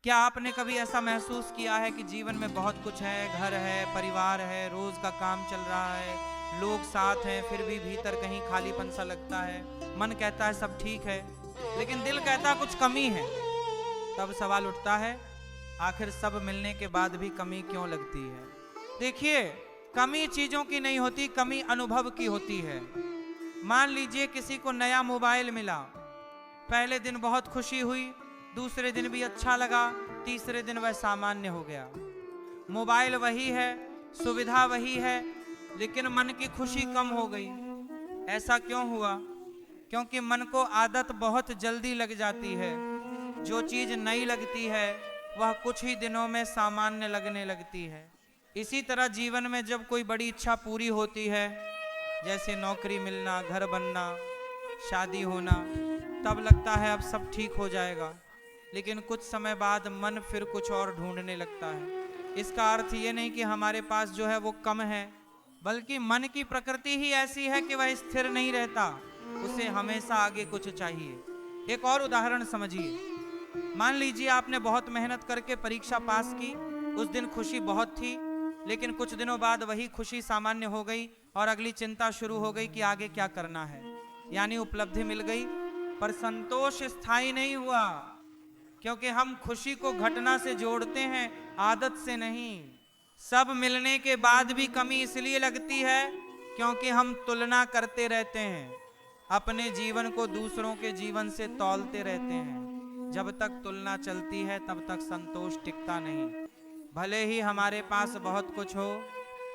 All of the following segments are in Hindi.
क्या आपने कभी ऐसा महसूस किया है कि जीवन में बहुत कुछ है, घर है, परिवार है, रोज का काम चल रहा है, लोग साथ हैं, फिर भी भीतर कहीं खालीपन सा लगता है। मन कहता है सब ठीक है, लेकिन दिल कहता है कुछ कमी है। तब सवाल उठता है, आखिर सब मिलने के बाद भी कमी क्यों लगती है? देखिए, कमी चीजों की नहीं होती, कमी अनुभव की होती है। मान लीजिए किसी को नया मोबाइल मिला, पहले दिन बहुत खुशी हुई, दूसरे दिन भी अच्छा लगा, तीसरे दिन वह सामान्य हो गया। मोबाइल वही है, सुविधा वही है, लेकिन मन की खुशी कम हो गई। ऐसा क्यों हुआ? क्योंकि मन को आदत बहुत जल्दी लग जाती है। जो चीज नई लगती है वह कुछ ही दिनों में सामान्य लगने लगती है। इसी तरह जीवन में जब कोई बड़ी इच्छा पूरी होती है, जैसे नौकरी मिलना, घर बनना, शादी होना, तब लगता है अब सब ठीक हो जाएगा। लेकिन कुछ समय बाद मन फिर कुछ और ढूंढने लगता है। इसका अर्थ ये नहीं कि हमारे पास जो है वो कम है, बल्कि मन की प्रकृति ही ऐसी है कि वह स्थिर नहीं रहता, उसे हमेशा आगे कुछ चाहिए। एक और उदाहरण समझिए। मान लीजिए आपने बहुत मेहनत करके परीक्षा पास की, उस दिन खुशी बहुत थी, लेकिन कुछ दिनों बाद वही खुशी सामान्य हो गई और अगली चिंता शुरू हो गई कि आगे क्या करना है। यानी उपलब्धि मिल गई, पर संतोष स्थायी नहीं हुआ, क्योंकि हम खुशी को घटना से जोड़ते हैं, आदत से नहीं। सब मिलने के बाद भी कमी इसलिए लगती है क्योंकि हम तुलना करते रहते हैं, अपने जीवन को दूसरों के जीवन से तौलते रहते हैं। जब तक तुलना चलती है तब तक संतोष टिकता नहीं। भले ही हमारे पास बहुत कुछ हो,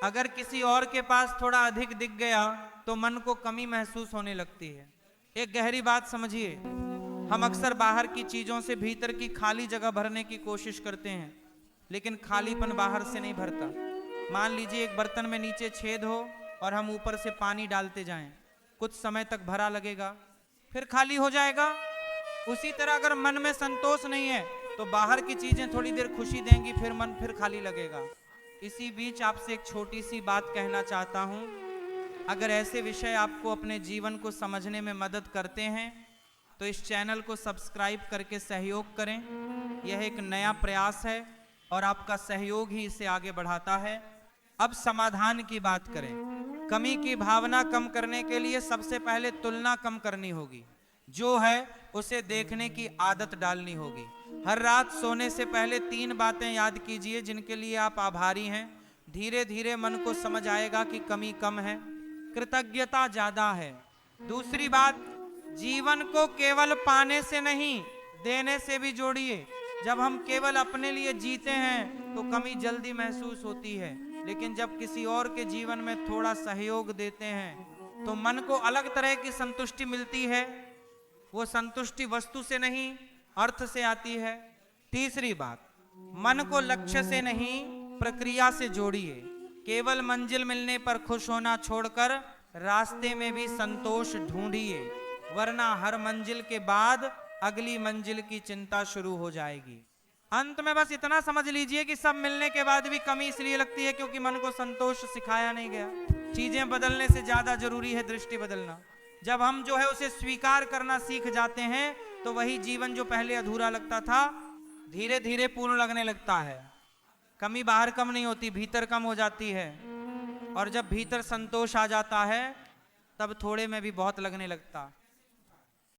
अगर किसी और के पास थोड़ा अधिक दिख गया तो मन को कमी महसूस होने लगती है। एक गहरी बात समझिए, हम अक्सर बाहर की चीजों से भीतर की खाली जगह भरने की कोशिश करते हैं, लेकिन खालीपन बाहर से नहीं भरता। मान लीजिए एक बर्तन में नीचे छेद हो और हम ऊपर से पानी डालते जाएं, कुछ समय तक भरा लगेगा, फिर खाली हो जाएगा। उसी तरह अगर मन में संतोष नहीं है तो बाहर की चीजें थोड़ी देर खुशी देंगी, फिर मन फिर खाली लगेगा। इसी बीच आपसे एक छोटी सी बात कहना चाहता हूं। अगर ऐसे विषय आपको अपने जीवन को समझने में मदद करते हैं तो इस चैनल को सब्सक्राइब करके सहयोग करें। यह एक नया प्रयास है और आपका सहयोग ही इसे आगे बढ़ाता है। अब समाधान की बात करें। कमी की भावना कम करने के लिए सबसे पहले तुलना कम करनी होगी। जो है उसे देखने की आदत डालनी होगी। हर रात सोने से पहले 3 बातें याद कीजिए जिनके लिए आप आभारी हैं। धीरे धीरे मन को समझ आएगा कि कमी कम है, कृतज्ञता ज्यादा है। दूसरी बात, जीवन को केवल पाने से नहीं, देने से भी जोड़िए। जब हम केवल अपने लिए जीते हैं तो कमी जल्दी महसूस होती है, लेकिन जब किसी और के जीवन में थोड़ा सहयोग देते हैं तो मन को अलग तरह की संतुष्टि मिलती है। वो संतुष्टि वस्तु से नहीं, अर्थ से आती है। तीसरी बात, मन को लक्ष्य से नहीं, प्रक्रिया से जोड़िए। केवल मंजिल मिलने पर खुश होना छोड़कर रास्ते में भी संतोष ढूंढिए, वरना हर मंजिल के बाद अगली मंजिल की चिंता शुरू हो जाएगी। अंत में बस इतना समझ लीजिए कि सब मिलने के बाद भी कमी इसलिए लगती है क्योंकि मन को संतोष सिखाया नहीं गया। चीजें बदलने से ज्यादा जरूरी है दृष्टि बदलना। जब हम जो है उसे स्वीकार करना सीख जाते हैं तो वही जीवन जो पहले अधूरा लगता था धीरे धीरे पूर्ण लगने लगता है। कमी बाहर कम नहीं होती, भीतर कम हो जाती है। और जब भीतर संतोष आ जाता है तब थोड़े में भी बहुत लगने लगता।